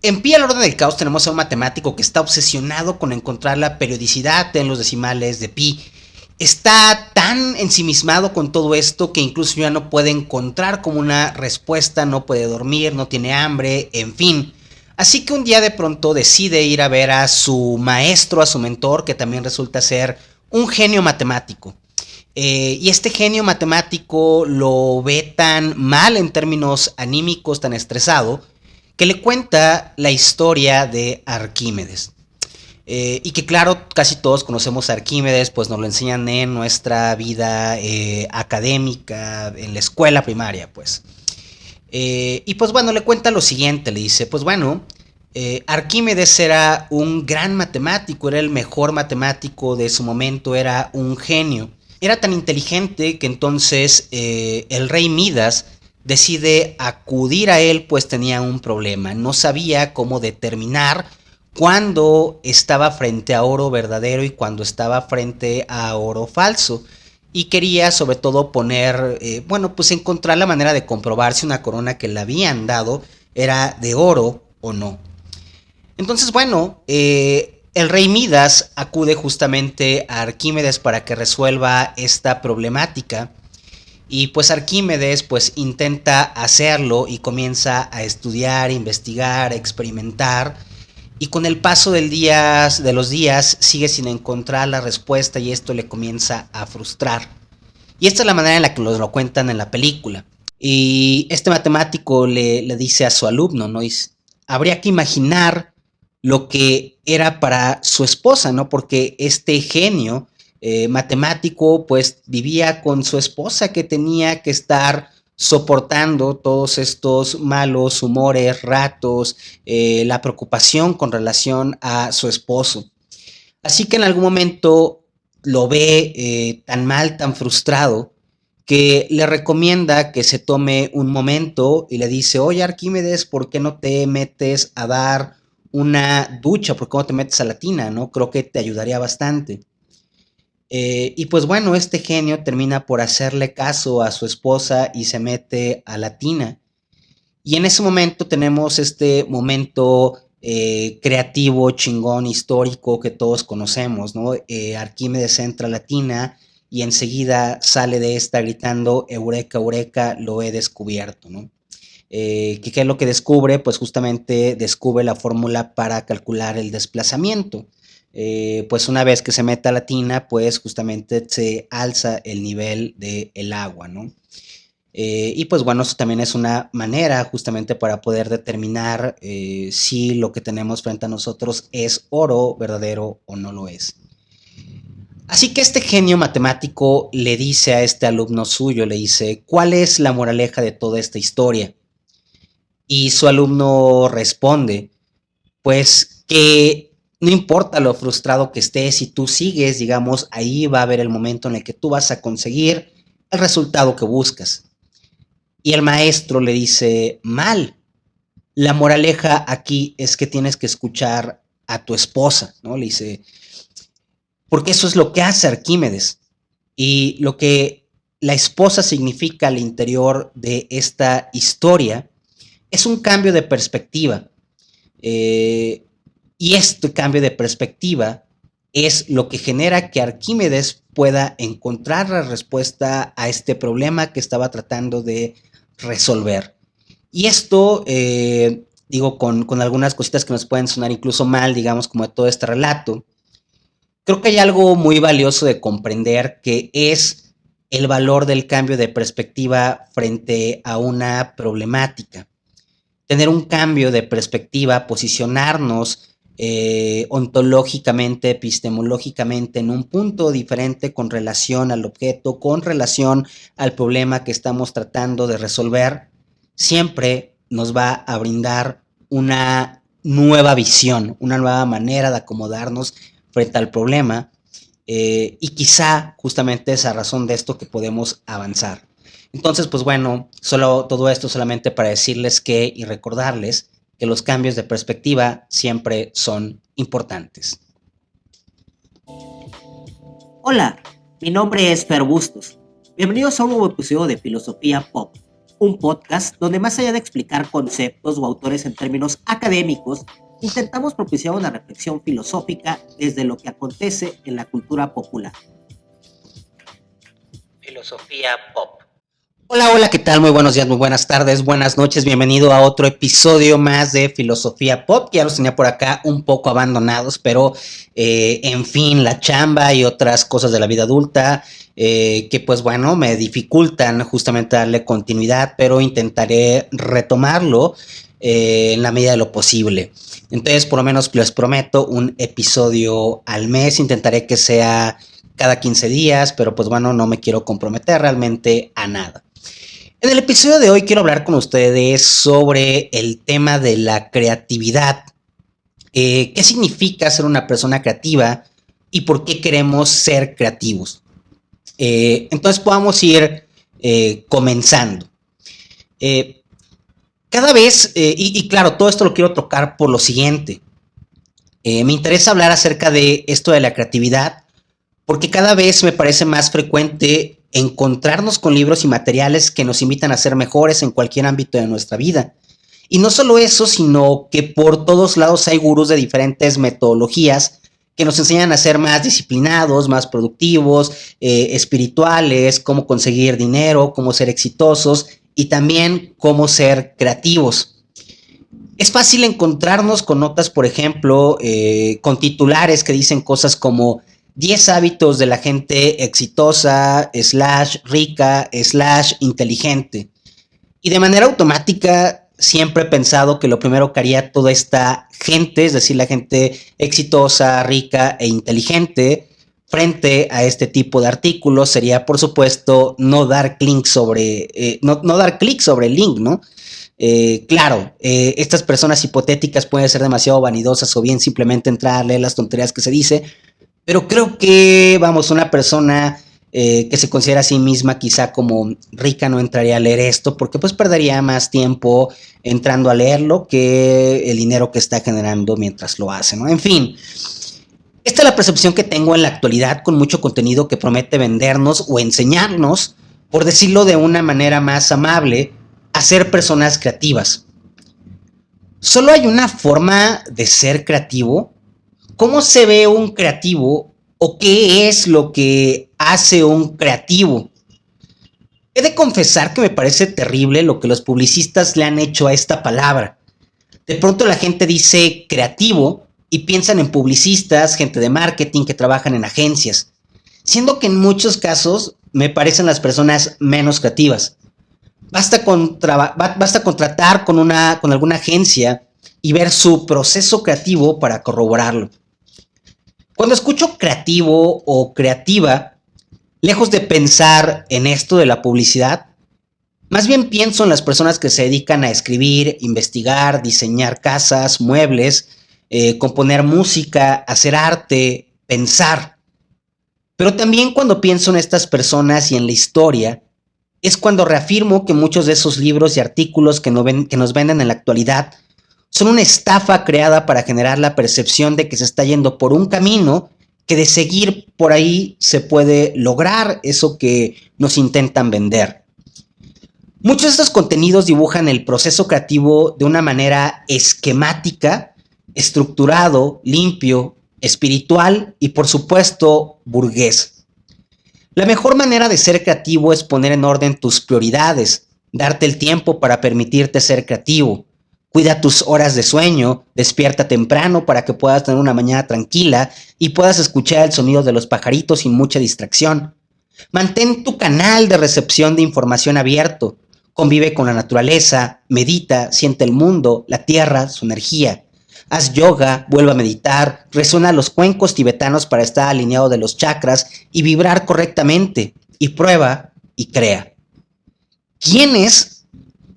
En Pi al orden del caos tenemos a un matemático que está obsesionado con encontrar la periodicidad en los decimales de Pi. Está tan ensimismado con todo esto que incluso ya no puede encontrar como una respuesta, no puede dormir, no tiene hambre, en fin. Así que un día de pronto decide ir a ver a su maestro, a su mentor, que también resulta ser un genio matemático. Y este genio matemático lo ve tan mal en términos anímicos, tan estresado, que le cuenta la historia de Arquímedes. Y que claro, casi todos conocemos a Arquímedes, pues nos lo enseñan en nuestra vida académica, en la escuela primaria, pues. Y pues bueno, le cuenta lo siguiente, le dice, pues bueno, Arquímedes era un gran matemático, era el mejor matemático de su momento, era un genio. Era tan inteligente que entonces el rey Midas decide acudir a él, pues tenía un problema, no sabía cómo determinar cuando estaba frente a oro verdadero y cuando estaba frente a oro falso. Y quería sobre todo poner, bueno, pues encontrar la manera de comprobar si una corona que le habían dado era de oro o no. Entonces, bueno, el rey Midas acude justamente a Arquímedes para que resuelva esta problemática. Y pues Arquímedes pues intenta hacerlo y comienza a estudiar, investigar, experimentar, y con el paso de los días sigue sin encontrar la respuesta y esto le comienza a frustrar. Y esta es la manera en la que lo cuentan en la película. Y este matemático le dice a su alumno, ¿no? Dice, habría que imaginar lo que era para su esposa, ¿no? Porque este genio matemático pues vivía con su esposa que tenía que estar soportando todos estos malos humores, ratos, la preocupación con relación a su esposo. Así que en algún momento lo ve tan mal, tan frustrado, que le recomienda que se tome un momento y le dice, oye Arquímedes, ¿por qué no te metes a dar una ducha? ¿Por qué no te metes a la tina? ¿No? Creo que te ayudaría bastante. Y pues bueno, este genio termina por hacerle caso a su esposa y se mete a la tina. Y en ese momento tenemos este momento creativo, chingón, histórico que todos conocemos, ¿no? Arquímedes entra a la tina y enseguida sale de esta gritando, Eureka, Eureka, lo he descubierto, ¿no? ¿Qué es lo que descubre? Pues justamente descubre la fórmula para calcular el desplazamiento. Pues una vez que se mete a la tina, pues justamente se alza el nivel del agua, ¿no? Y pues bueno, eso también es una manera justamente para poder determinar si lo que tenemos frente a nosotros es oro verdadero o no lo es. Así que este genio matemático le dice a este alumno suyo, le dice, ¿cuál es la moraleja de toda esta historia? Y su alumno responde, pues que no importa lo frustrado que estés, si tú sigues, digamos, ahí va a haber el momento en el que tú vas a conseguir el resultado que buscas. Y el maestro le dice, mal, la moraleja aquí es que tienes que escuchar a tu esposa, ¿no? Le dice, porque eso es lo que hace Arquímedes. Y lo que la esposa significa al interior de esta historia es un cambio de perspectiva. Eh, y este cambio de perspectiva es lo que genera que Arquímedes pueda encontrar la respuesta a este problema que estaba tratando de resolver. Y esto, digo, con algunas cositas que nos pueden sonar incluso mal, digamos, como de todo este relato, creo que hay algo muy valioso de comprender que es el valor del cambio de perspectiva frente a una problemática. Tener un cambio de perspectiva, posicionarnos ontológicamente, epistemológicamente en un punto diferente con relación al objeto, con relación al problema que estamos tratando de resolver, siempre nos va a brindar una nueva visión, una nueva manera de acomodarnos frente al problema y quizá justamente esa razón de esto que podemos avanzar. Entonces, pues bueno, solo todo esto solamente para decirles que y recordarles que los cambios de perspectiva siempre son importantes. Hola, mi nombre es Fer Bustos. Bienvenidos a un nuevo episodio de Filosofía Pop. un podcast donde más allá de explicar conceptos o autores en términos académicos, intentamos propiciar una reflexión filosófica desde lo que acontece en la cultura popular. Filosofía pop. Hola, ¿qué tal? Muy buenos días, muy buenas tardes, buenas noches. Bienvenido a otro episodio más de Filosofía Pop. Ya los tenía por acá un poco abandonados, pero en fin, la chamba y otras cosas de la vida adulta que pues bueno, me dificultan justamente darle continuidad, pero intentaré retomarlo en la medida de lo posible. Entonces, por lo menos les prometo un episodio al mes. Intentaré que sea cada 15 días, pero pues bueno, no me quiero comprometer realmente a nada. En el episodio de hoy quiero hablar con ustedes sobre el tema de la creatividad. ¿Qué significa ser una persona creativa y por qué queremos ser creativos? Entonces podamos ir comenzando. Cada vez, y claro, todo esto lo quiero tocar por lo siguiente. Me interesa hablar acerca de esto de la creatividad porque cada vez me parece más frecuente encontrarnos con libros y materiales que nos invitan a ser mejores en cualquier ámbito de nuestra vida. Y no solo eso, sino que por todos lados hay gurús de diferentes metodologías que nos enseñan a ser más disciplinados, más productivos, espirituales, cómo conseguir dinero, cómo ser exitosos y también cómo ser creativos. Es fácil encontrarnos con notas, por ejemplo, con titulares que dicen cosas como 10 hábitos de la gente exitosa, rica, inteligente. Y de manera automática siempre he pensado que lo primero que haría toda esta gente, es decir, la gente exitosa, rica e inteligente, frente a este tipo de artículos, sería, por supuesto, no dar clic sobre el link, ¿no? Claro, estas personas hipotéticas pueden ser demasiado vanidosas o bien simplemente entrar a leer las tonterías que se dice, pero creo que, vamos, una persona que se considera a sí misma quizá como rica no entraría a leer esto porque pues perdería más tiempo entrando a leerlo que el dinero que está generando mientras lo hace, ¿no? En fin, esta es la percepción que tengo en la actualidad con mucho contenido que promete vendernos o enseñarnos, por decirlo de una manera más amable, a ser personas creativas. Solo hay una forma de ser creativo. ¿Cómo se ve un creativo o qué es lo que hace un creativo? He de confesar que me parece terrible lo que los publicistas le han hecho a esta palabra. De pronto la gente dice creativo y piensan en publicistas, gente de marketing que trabajan en agencias, siendo que en muchos casos me parecen las personas menos creativas. Basta contratar con alguna agencia y ver su proceso creativo para corroborarlo. Cuando escucho creativo o creativa, lejos de pensar en esto de la publicidad, más bien pienso en las personas que se dedican a escribir, investigar, diseñar casas, muebles, componer música, hacer arte, pensar. Pero también cuando pienso en estas personas y en la historia, es cuando reafirmo que muchos de esos libros y artículos que nos venden en la actualidad son una estafa creada para generar la percepción de que se está yendo por un camino que de seguir por ahí se puede lograr eso que nos intentan vender. Muchos de estos contenidos dibujan el proceso creativo de una manera esquemática, estructurado, limpio, espiritual y por supuesto burgués. La mejor manera de ser creativo es poner en orden tus prioridades, darte el tiempo para permitirte ser creativo. Cuida tus horas de sueño, despierta temprano para que puedas tener una mañana tranquila y puedas escuchar el sonido de los pajaritos sin mucha distracción. Mantén tu canal de recepción de información abierto. Convive con la naturaleza, medita, siente el mundo, la tierra, su energía. Haz yoga, vuelve a meditar, resuena los cuencos tibetanos para estar alineado de los chakras y vibrar correctamente. Y prueba y crea. ¿Quiénes,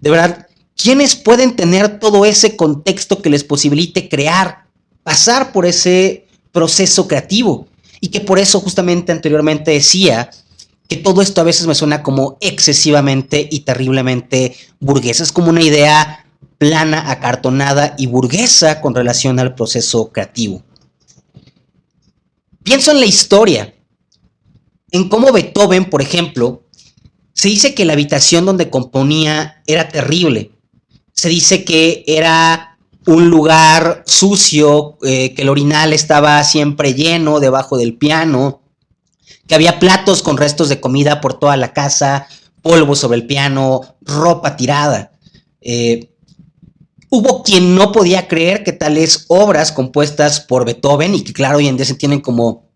de verdad, quiénes pueden tener todo ese contexto que les posibilite crear, pasar por ese proceso creativo? Y que por eso justamente anteriormente decía que todo esto a veces me suena como excesivamente y terriblemente burguesa. Es como una idea plana, acartonada y burguesa con relación al proceso creativo. Pienso en la historia, en cómo Beethoven, por ejemplo, Se dice que la habitación donde componía era terrible. Se dice que era un lugar sucio, que el orinal estaba siempre lleno debajo del piano, que había platos con restos de comida por toda la casa, polvo sobre el piano, ropa tirada. Hubo quien no podía creer que tales obras compuestas por Beethoven, y que claro, hoy en día se tienen como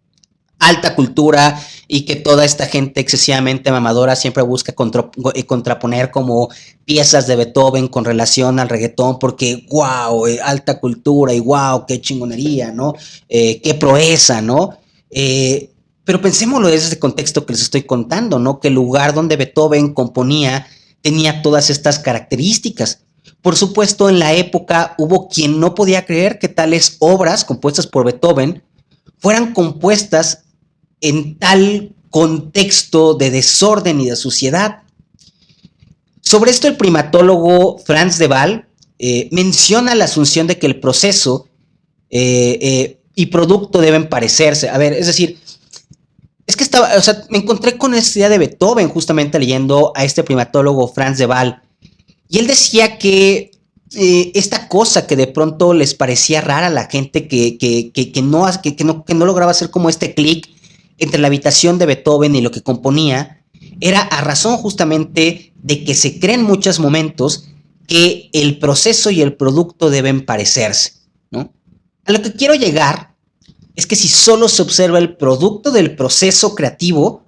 alta cultura, y que toda esta gente excesivamente mamadora siempre busca contraponer como piezas de Beethoven con relación al reggaetón, porque wow, alta cultura y wow, qué chingonería, ¿no? Qué proeza, ¿no? Pero pensémoslo desde ese contexto que les estoy contando, ¿no? Que el lugar donde Beethoven componía tenía todas estas características. Por supuesto, en la época hubo quien no podía creer que tales obras compuestas por Beethoven fueran compuestas en tal contexto de desorden y de suciedad. Sobre esto, el primatólogo Franz de Waal menciona la asunción de que el proceso y producto deben parecerse. A ver, es decir, es que me encontré con esta idea de Beethoven justamente leyendo a este primatólogo Franz de Waal. Y él decía que esta cosa que de pronto les parecía rara a la gente que no lograba hacer como este clic entre la habitación de Beethoven y lo que componía, era a razón justamente de que se cree en muchos momentos que el proceso y el producto deben parecerse, ¿no? A lo que quiero llegar es que si solo se observa el producto del proceso creativo,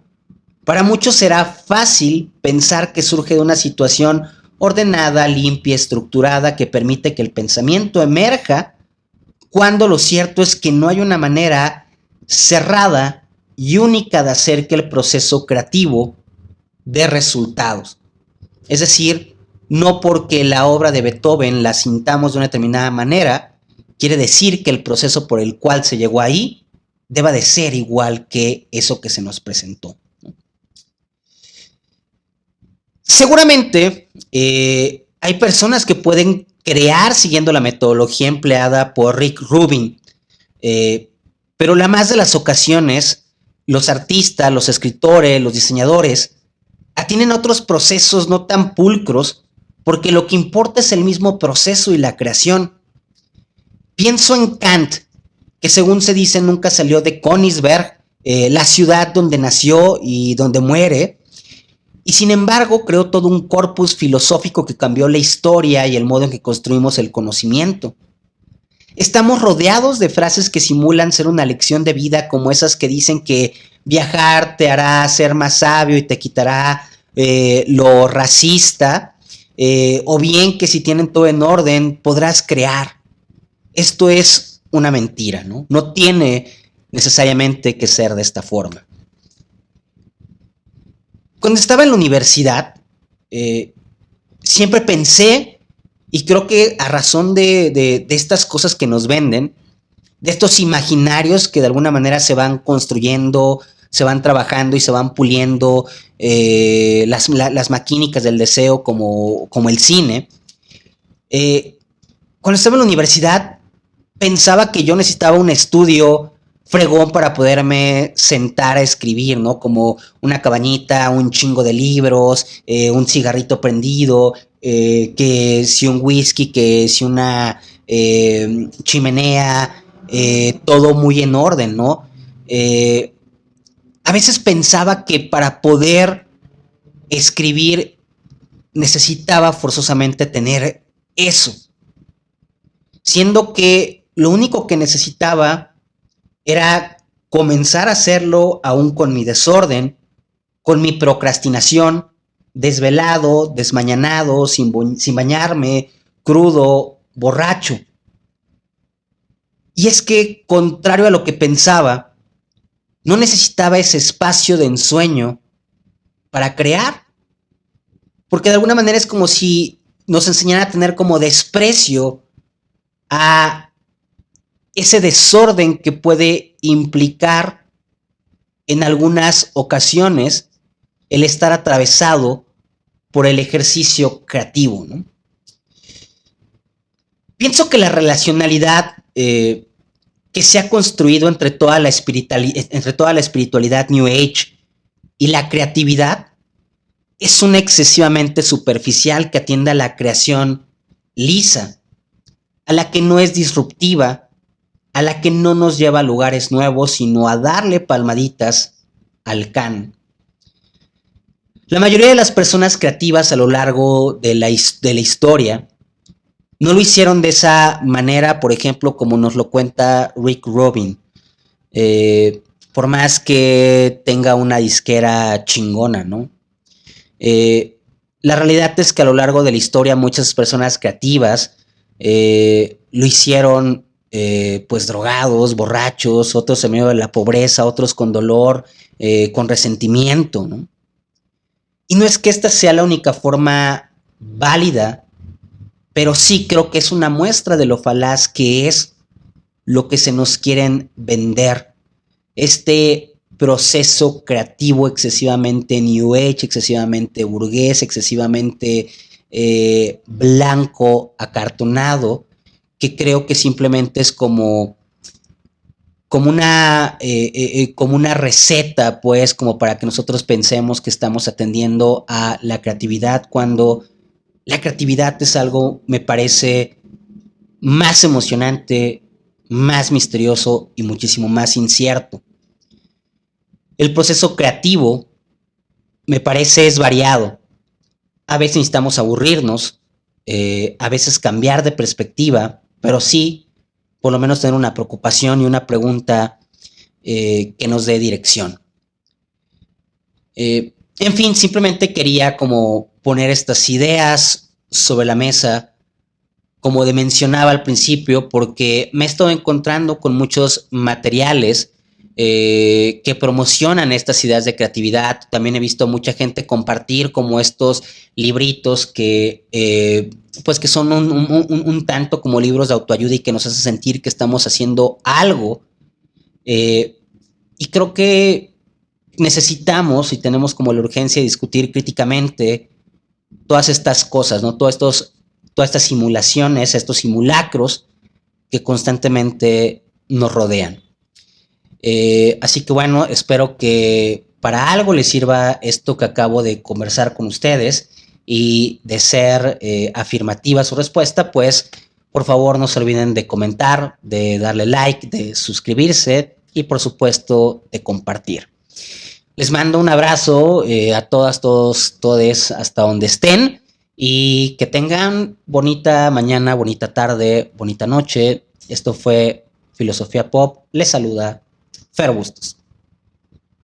para muchos será fácil pensar que surge de una situación ordenada, limpia, estructurada, que permite que el pensamiento emerja, cuando lo cierto es que no hay una manera cerrada y única de hacer que el proceso creativo dé resultados. Es decir, no porque la obra de Beethoven la sintamos de una determinada manera, quiere decir que el proceso por el cual se llegó ahí deba de ser igual que eso que se nos presentó. Seguramente hay personas que pueden crear siguiendo la metodología empleada por Rick Rubin, pero la más de las ocasiones, los artistas, los escritores, los diseñadores, tienen otros procesos no tan pulcros, porque lo que importa es el mismo proceso y la creación. Pienso en Kant, que según se dice nunca salió de Königsberg, la ciudad donde nació y donde muere, y sin embargo creó todo un corpus filosófico que cambió la historia y el modo en que construimos el conocimiento. Estamos rodeados de frases que simulan ser una lección de vida, como esas que dicen que viajar te hará ser más sabio y te quitará lo racista, o bien que si tienen todo en orden podrás crear. Esto es una mentira, ¿no? No tiene necesariamente que ser de esta forma. Cuando estaba en la universidad, siempre pensé, y creo que a razón de estas cosas que nos venden, de estos imaginarios que de alguna manera se van construyendo, se van trabajando y se van puliendo, las maquínicas del deseo como el cine. Cuando estaba en la universidad, pensaba que yo necesitaba un estudio fregón para poderme sentar a escribir, ¿no? Como una cabañita, un chingo de libros, un cigarrito prendido, que si un whisky, que si una chimenea, todo muy en orden, ¿no? A veces pensaba que para poder escribir necesitaba forzosamente tener eso, siendo que lo único que necesitaba era comenzar a hacerlo aún con mi desorden, con mi procrastinación, desvelado, desmañanado, sin bañarme, crudo, borracho. Y es que, contrario a lo que pensaba, no necesitaba ese espacio de ensueño para crear, porque de alguna manera es como si nos enseñara a tener como desprecio a ese desorden que puede implicar en algunas ocasiones el estar atravesado por el ejercicio creativo, ¿no? Pienso que la relacionalidad que se ha construido entre toda la espiritualidad New Age y la creatividad es una excesivamente superficial que atiende a la creación lisa, a la que no es disruptiva, a la que no nos lleva a lugares nuevos, sino a darle palmaditas al can. La mayoría de las personas creativas a lo largo de la historia no lo hicieron de esa manera, por ejemplo, como nos lo cuenta Rick Rubin. Por más que tenga una disquera chingona, ¿no? La realidad es que a lo largo de la historia muchas personas creativas lo hicieron pues drogados, borrachos, otros en medio de la pobreza, otros con dolor, con resentimiento, ¿no? Y no es que esta sea la única forma válida, pero sí creo que es una muestra de lo falaz que es lo que se nos quieren vender. Este proceso creativo excesivamente New Age, excesivamente burgués, excesivamente blanco, acartonado, que creo que simplemente es como una receta, pues, como para que nosotros pensemos que estamos atendiendo a la creatividad, cuando la creatividad es algo, me parece, más emocionante, más misterioso y muchísimo más incierto. El proceso creativo, me parece, es variado. A veces necesitamos aburrirnos, a veces cambiar de perspectiva, pero sí, por lo menos tener una preocupación y una pregunta que nos dé dirección. En fin, simplemente quería como poner estas ideas sobre la mesa, como mencionaba al principio, porque me he estado encontrando con muchos materiales que promocionan estas ideas de creatividad. También he visto mucha gente compartir como estos libritos que pues que son un tanto como libros de autoayuda y que nos hacen sentir que estamos haciendo algo. Y creo que necesitamos y tenemos como la urgencia de discutir críticamente todas estas cosas, ¿no? Todas estas simulaciones, estos simulacros que constantemente nos rodean. Así que bueno, espero que para algo les sirva esto que acabo de conversar con ustedes, y de ser afirmativa su respuesta, pues por favor no se olviden de comentar, de darle like, de suscribirse y por supuesto de compartir. Les mando un abrazo a todas, todos, todes hasta donde estén, y que tengan bonita mañana, bonita tarde, bonita noche. Esto fue Filosofía Pop. Les saluda Fer Bustos.